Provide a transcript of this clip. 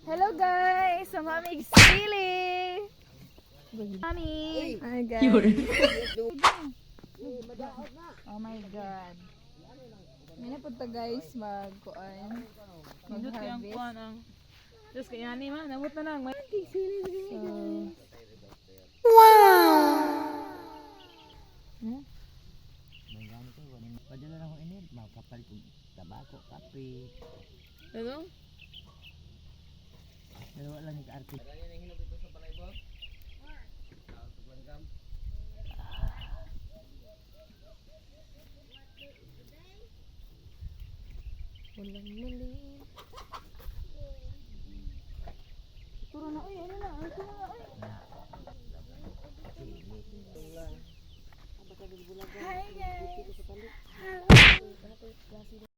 Hello guys! Sa Mami Sili! Mami! Hi guys! Oh my god! May napunta guys mag-kuan. Nindot kayang Mag-harvest. kuhan ang... Diyos kaya ni ma, namot na lang. Mami Sili! Padala na ko init, makapal ko tabako, kape. Ano? Pero wala ni ka-arte. Walang mali. Turo na, uy, ano na? Turo na, uy! Hi guys!